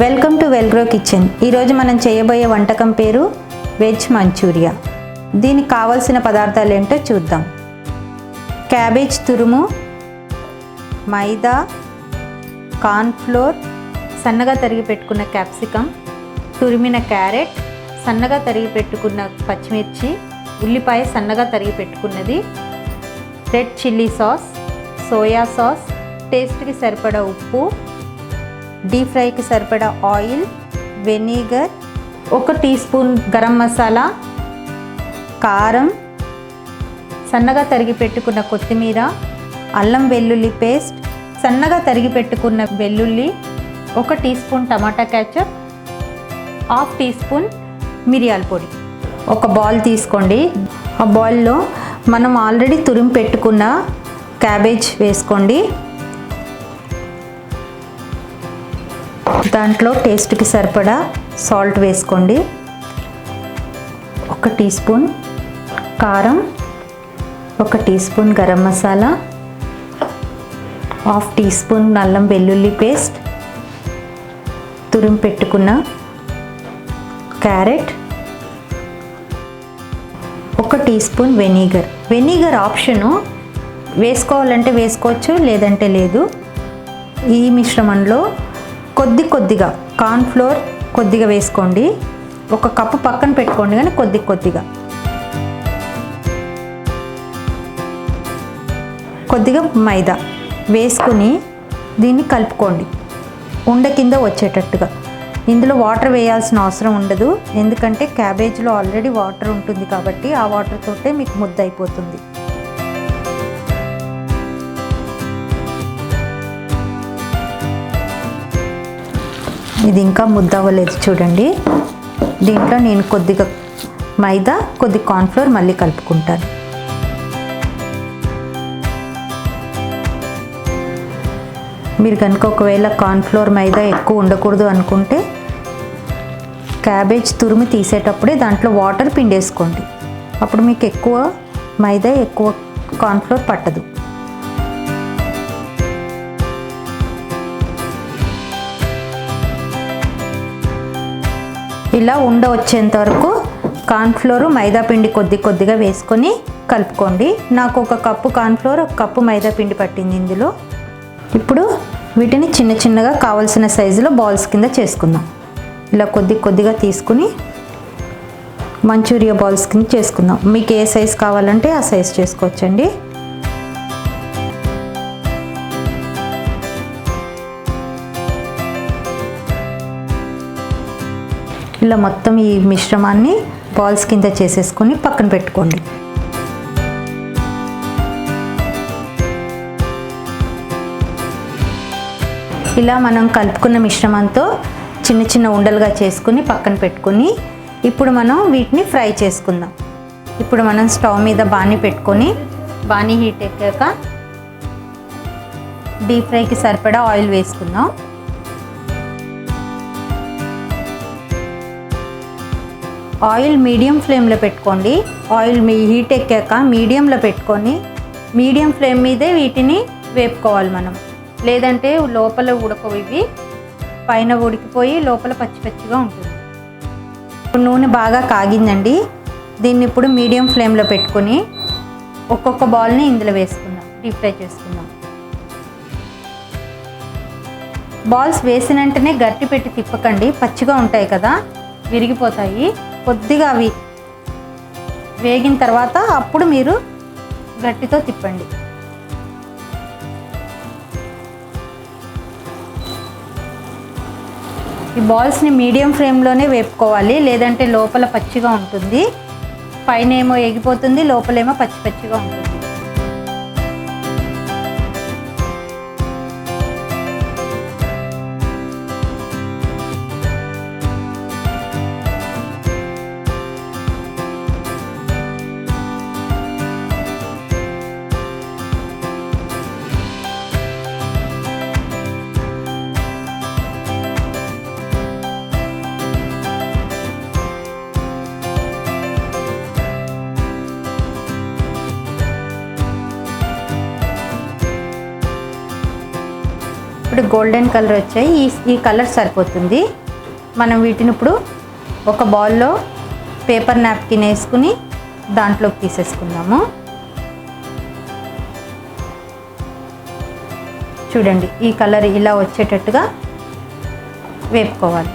Welcome to వెల్గ్రో kitchen. ఈరోజు మనం చేయబోయే వంటకం పేరు వెజ్ మంచూరియా. దీనికి కావాల్సిన పదార్థాలు ఏంటో చూద్దాం. క్యాబేజ్ తురుము, మైదా, కార్న్ఫ్లోర్, సన్నగా తరిగి పెట్టుకున్న క్యాప్సికమ్, తురిమిన క్యారెట్, సన్నగా తరిగి పెట్టుకున్న పచ్చిమిర్చి, ఉల్లిపాయ సన్నగా తరిగి పెట్టుకున్నది, red chilli sauce, soya sauce, టేస్ట్కి సరిపడా ఉప్పు, డీప్ ఫ్రైకి సరిపడా oil, vinegar, 1 teaspoon garam masala, కారం, సన్నగా తరిగి పెట్టుకున్న కొత్తిమీర, అల్లం వెల్లుల్లి పేస్ట్, సన్నగా తరిగి పెట్టుకున్న వెల్లుల్లి, 1 టీ స్పూన్ టమాటా క్యాచప్, 1/2 టీ స్పూన్ మిరియాల పొడి. ఒక బౌల్ తీసుకోండి. ఆ బౌల్లో మనం ఆల్రెడీ తురిమి పెట్టుకున్న క్యాబేజ్ వేసుకోండి. దాంట్లో టేస్ట్కి సరిపడా సాల్ట్ వేసుకోండి. 1 టీ స్పూన్ కారం, 1 teaspoon garam masala, 1/2 teaspoon అల్లం వెల్లుల్లి పేస్ట్, తురిమి పెట్టుకున్న carrot, 1 teaspoon vinegar. Vinegar option, వేసుకోవాలంటే వేసుకోవచ్చు, లేదంటే లేదు. ఈ మిశ్రమంలో కొద్దిగా కార్న్ఫ్లోర్ కొద్దిగా వేసుకోండి. 1 కప్పు పక్కన పెట్టుకోండి, కానీ కొద్దిగా మైదా వేసుకుని దీన్ని కలుపుకోండి ఉండ కింద వచ్చేటట్టుగా. ఇందులో వాటర్ వేయాల్సిన అవసరం ఉండదు, ఎందుకంటే క్యాబేజ్లో ఆల్రెడీ వాటర్ ఉంటుంది కాబట్టి ఆ వాటర్ తోటే మీకు ముద్ద అయిపోతుంది. ఇది ఇంకా ముద్ద అవ్వలేదు చూడండి. దీంట్లో నేను కొద్దిగా మైదా, కొద్దిగా కార్న్ఫ్లోర్ మళ్ళీ కలుపుకుంటాను. మీరు కనుక ఒకవేళ కార్న్ఫ్లోర్ మైదా ఎక్కువ ఉండకూడదు అనుకుంటే క్యాబేజ్ తురిమి తీసేటప్పుడే దాంట్లో వాటర్ పిండేసుకోండి. అప్పుడు మీకు ఎక్కువ మైదా, ఎక్కువ కార్న్ఫ్లోర్ పట్టదు. ఇలా ఉండ వచ్చేంత వరకు కార్న్ఫ్లోర్, మైదా పిండి కొద్దిగా వేసుకొని కలుపుకోండి. నాకు 1 కప్పు కార్న్ఫ్లోర్, 1 కప్పు మైదా పిండి పట్టింది ఇందులో. ఇప్పుడు వీటిని చిన్నగా కావాల్సిన సైజులో బాల్స్ కింద చేసుకుందాం. ఇలా కొద్దిగా తీసుకుని మంచూరియా బాల్స్ కింద చేసుకుందాం. మీకు ఏ సైజు కావాలంటే ఆ సైజు చేసుకోవచ్చండి. ఇలా మొత్తం ఈ మిశ్రమాన్ని బాల్స్ కింద చేసేసుకొని పక్కన పెట్టుకోండి. ఇలా మనం కలుపుకున్న మిశ్రమంతో చిన్న ఉండలుగా చేసుకుని పక్కన పెట్టుకొని ఇప్పుడు మనం వీటిని ఫ్రై చేసుకుందాం. ఇప్పుడు మనం స్టవ్ మీద బాణీ పెట్టుకొని, బాణీ హీట్ ఎక్కాక డీప్ ఫ్రైకి సరిపడా ఆయిల్ వేసుకుందాం. ఆయిల్ మీడియం ఫ్లేమ్లో పెట్టుకోండి. ఆయిల్ హీట్ ఎక్కాక మీడియంలో పెట్టుకొని మీడియం ఫ్లేమ్ మీదే వీటిని వేపుకోవాలి మనం, లేదంటే లోపల ఉడకవు. ఇవి పైన ఉడికిపోయి లోపల పచ్చిగా ఉంటుంది. నూనె బాగా కాగిందండి. దీన్ని ఇప్పుడు మీడియం ఫ్లేమ్లో పెట్టుకొని ఒక్కొక్క బాల్ని ఇందులో వేసుకుందాం, డీప్ ఫ్రై చేసుకుందాం. బాల్స్ వేసిన వెంటనే గట్టి పెట్టి తిప్పకండి, పచ్చిగా ఉంటాయి కదా, విరిగిపోతాయి. కొద్దిగా అవి వేగిన తర్వాత అప్పుడు మీరు గట్టితో తిప్పండి. ఈ బాల్స్ని మీడియం ఫ్లేమ్లోనే వేపుకోవాలి, లేదంటే లోపల పచ్చిగా ఉంటుంది. పైన ఏమో ఎగిపోతుంది, లోపలేమో పచ్చిగా ఉంటుంది. ఇప్పుడు గోల్డెన్ కలర్ వచ్చాయి. ఈ కలర్ సరిపోతుంది. మనం వీటిని ఇప్పుడు ఒక బౌల్లో పేపర్ నాప్కిన్ వేసుకుని దాంట్లోకి తీసేసుకుందాము. చూడండి, ఈ కలర్ ఇలా వచ్చేటట్టుగా వేపుకోవాలి.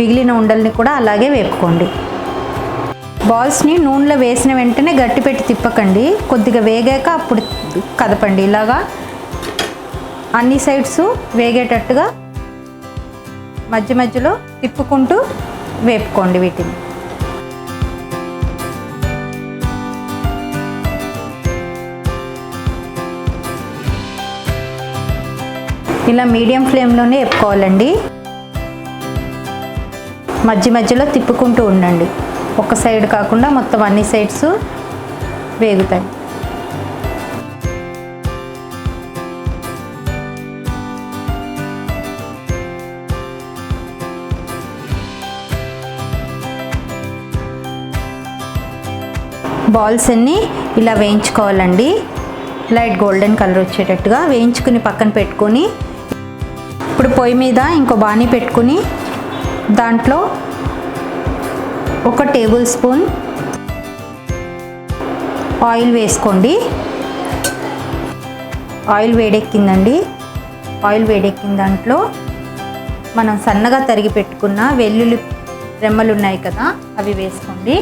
మిగిలిన ఉండల్ని కూడా అలాగే వేపుకోండి. బాల్స్ని నూనెలో వేసిన వెంటనే గట్టి పెట్టి తిప్పకండి. కొద్దిగా వేగాక అప్పుడు కదపండి. ఇలాగా అన్ని సైడ్స్ వేగేటట్టుగా మధ్య మధ్యలో తిప్పుకుంటూ వేపుకోండి వీటిని. ఇలా మీడియం ఫ్లేమ్లోనే వేపుకోవాలండి. మధ్య మధ్యలో తిప్పుకుంటూ ఉండండి. ఒక సైడ్ కాకుండా మొత్తం అన్ని సైడ్స్ వేగుతాయి. బాల్స్ అన్నీ ఇలా వేయించుకోవాలండి. లైట్ గోల్డెన్ కలర్ వచ్చేటట్టుగా వేయించుకుని పక్కన పెట్టుకొని, ఇప్పుడు పొయ్యి మీద ఇంకో బాణీ పెట్టుకుని దాంట్లో 1 టేబుల్ స్పూన్ ఆయిల్ వేసుకోండి. ఆయిల్ వేడెక్కిందండి. ఆయిల్ వేడెక్కిన దాంట్లో మనం సన్నగా తరిగి పెట్టుకున్న వెల్లుల్లి రెమ్మలు ఉన్నాయి కదా, అవి వేసుకోండి.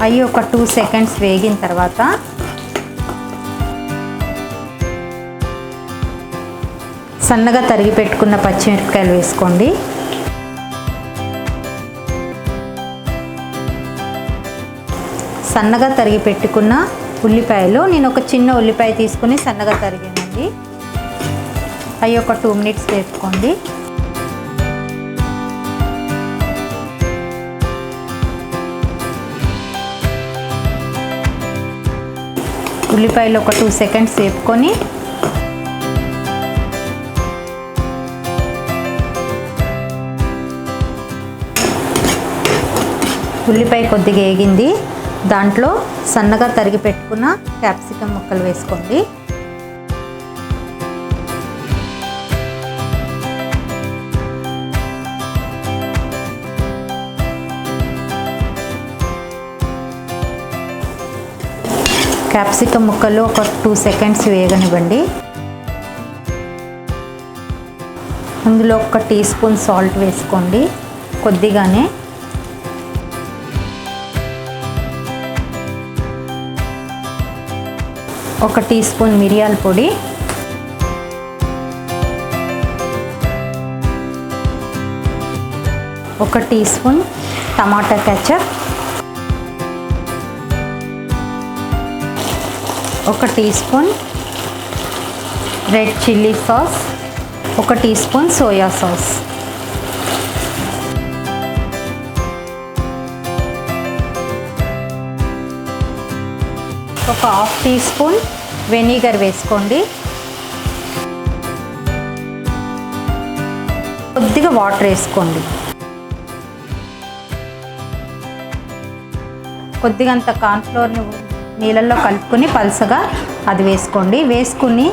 అవి ఒక 2 సెకండ్స్ వేగిన తర్వాత సన్నగా తరిగి పెట్టుకున్న పచ్చిమిరపకాయలు వేసుకోండి. సన్నగా తరిగి పెట్టుకున్న ఉల్లిపాయలు, నేను ఒక చిన్న ఉల్లిపాయ తీసుకుని సన్నగా తరిగానండి. అవి ఒక 2 మినిట్స్ వేసుకోండి. ఉల్లిపాయలు ఒక 2 సెకండ్స్ వేపుకొని ఉల్లిపాయ కొద్దిగా వేగింది. దాంట్లో సన్నగా తరిగి పెట్టుకున్న క్యాప్సికమ్ ముక్కలు వేసుకోండి. క్యాప్సికమ్ ముక్కలు ఒక 2 సెకండ్స్ వేగనివ్వండి. అందులో 1 టీ స్పూన్ సాల్ట్ వేసుకోండి, కొద్దిగానే. ఒక టీ స్పూన్ మిరియాల పొడి, 1 teaspoon tomato ketchup, 1 teaspoon red chilli sauce, 1 teaspoon soya sauce, ఒక 1/2 టీ స్పూన్ వెనిగర్ వేసుకోండి. కొద్దిగా వాటర్ వేసుకోండి. కొద్దిగా అంత కార్న్ఫ్లోర్ని నీళ్ళల్లో కలుపుకొని పల్సగా అది వేసుకోండి. వేసుకుని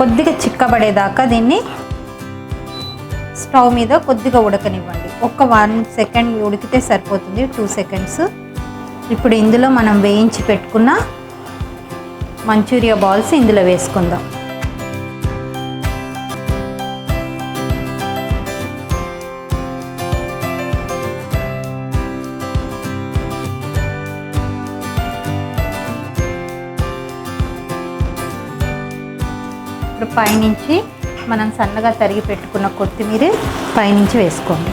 కొద్దిగా చిక్కబడేదాకా దీన్ని స్టవ్ మీద కొద్దిగా ఉడకనివ్వండి. ఒక 1 సెకండ్ ఉడికితే సరిపోతుంది, 2 సెకండ్స్. ఇప్పుడు ఇందులో మనం వేయించి పెట్టుకున్న మంచూరియా బాల్స్ ఇందులో వేసుకుందాం. ఇప్పుడు పైనుంచి మనం సన్నగా తరిగి పెట్టుకున్న కొత్తిమీర పైనుంచి వేసుకోండి.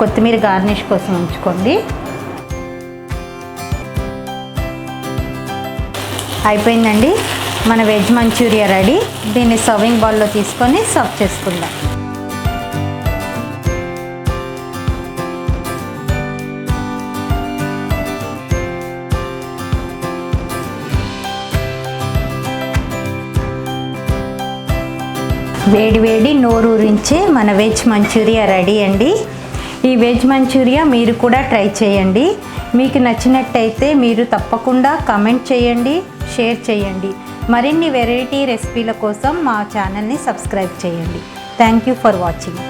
కొత్తిమీర గార్నిష్ కోసం ఉంచుకోండి. అయిపోయిందండి, మన వెజ్ మంచూరియా రెడీ. దీన్ని సర్వింగ్ బౌల్లో తీసుకొని సర్వ్ చేసుకుందాం. వేడి వేడి నోరూరించే మన వెజ్ మంచూరియా రెడీ అండి. ఈ వెజ్ మంచూరియా మీరు కూడా ట్రై చేయండి. మీకు నచ్చినట్టయితే మీరు తప్పకుండా కామెంట్ చేయండి, షేర్ చేయండి. మరిన్ని వెరైటీ రెసిపీల కోసం మా ఛానల్ని సబ్స్క్రైబ్ చేయండి. Thank you for watching.